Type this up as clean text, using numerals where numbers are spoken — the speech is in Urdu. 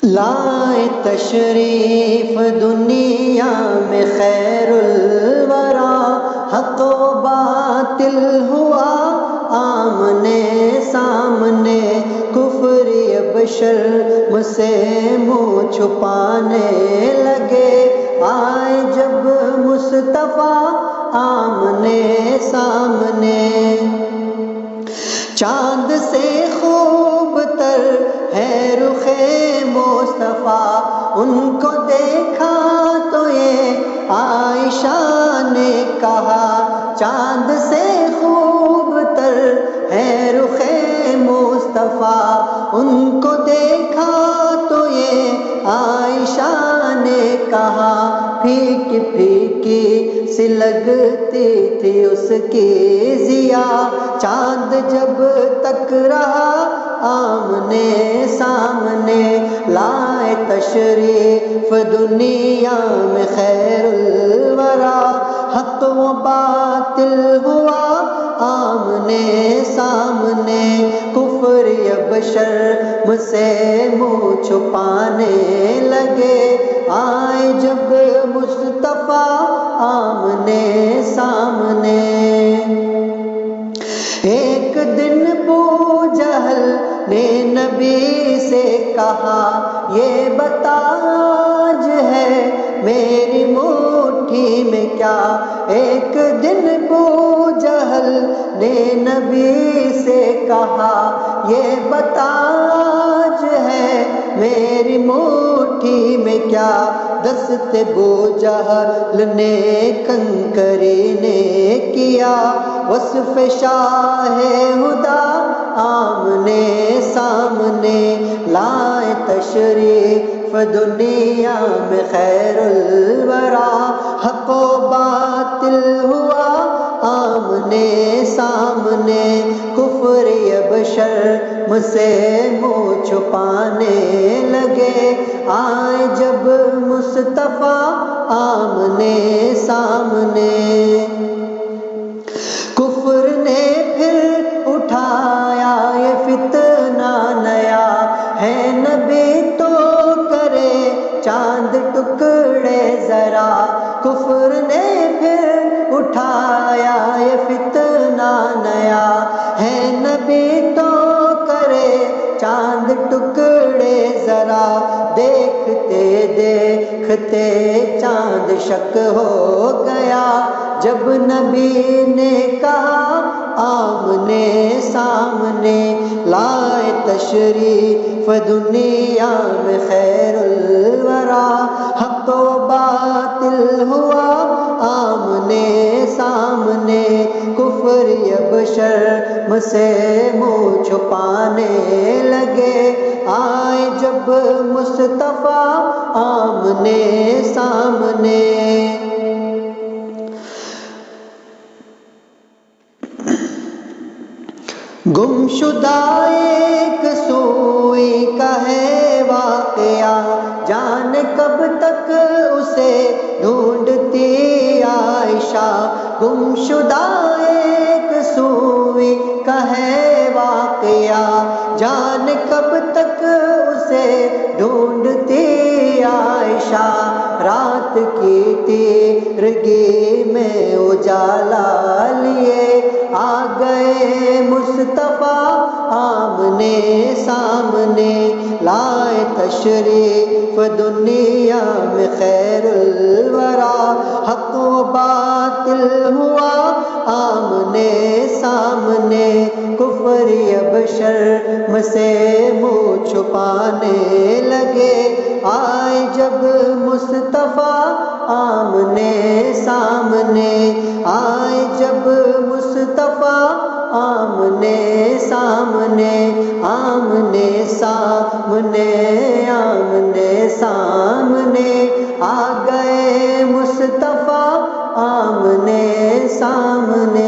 لائے تشریف دنیا میں خیر الورا، حق و باطل ہوا آمنے سامنے، کفر اب شرم سے منہ چھپانے لگے، آئے جب مصطفیٰ آمنے سامنے۔ چاند سے خوب تر ہے رخ مصطفیٰ، ان کو دیکھا تو یہ عائشہ نے کہا، چاند سے خوب تر ہے رخ مصطفیٰ، ان کو دیکھا تو یہ عائشہ نے کہا، پھیکی پھیکی سی لگتی تھی اس کی ضیا، چاند جب تک رہا آمنے سامنے، لائے تشریف دنیا میں خیر الورا، حق و باطل ہوا آمنے سامنے، کفر اب شرم سے منہ چھپانے لگے، آئے جب مصطفیٰ آمنے سامنے۔ ایک دن ابو جہل نے نبی سے کہا، یہ بتا آج ہے میری مٹھی میں کیا، ایک دن ابو جہل نے نبی سے کہا، یہ بتا آج ہے میری مٹھی میں کیا، دست ابو جہل نے کنکری نے کیا، وصف شاہ ہدا آمنے سامنے، لائے تشریف دنیا میں خیر الورا، حق و باطل ہوا آمنے سامنے، کفر اب شرم سے منہ چھپانے لگے، آئے جب مصطفیٰ آمنے سامنے۔ کفر نے پھر اٹھایا یہ فتنہ نیا، ہے نبی تو کرے چاند ٹکڑے ذرا، کفر نے پھر اٹھایا یہ فتنہ نیا، ہے نبی تو کرے چاند ٹکڑے ذرا، دیکھتے دیکھتے چاند شک ہو گیا، جب نبی نے کہا آمنے سامنے، لائے تشریف دنیا میں خیر الورا، حق و باطل ہوا آمنے سامنے، کفر اب شرم سے منہ چھپانے لگے، آئے جب مصطفیٰ آمنے سامنے۔ گم شدہ ایک سوئی کا ہے واقعہ، جانے کب تک اسے ڈھونڈتی عائشہ، گم شدہ ایک سوئی کا ہے واقعہ، جانے کب تک اسے ڈھونڈتی عائشہ، رات کی تیرگی میں اجالا لیے آ گئے مصطفیٰ آمنے سامنے، لائے تشریف دنیا میں خیر الورا، حق و باطل ہوا آمنے سامنے، کفر اب شرم سے منہ چھپانے لگے، آئے جب مصطفیٰ آمنے سامنے، آئے جب مصطفیٰ آمنے سامنے، آمنے سامنے، آمنے سامنے، آ گئے مصطفیٰ آمنے سامنے۔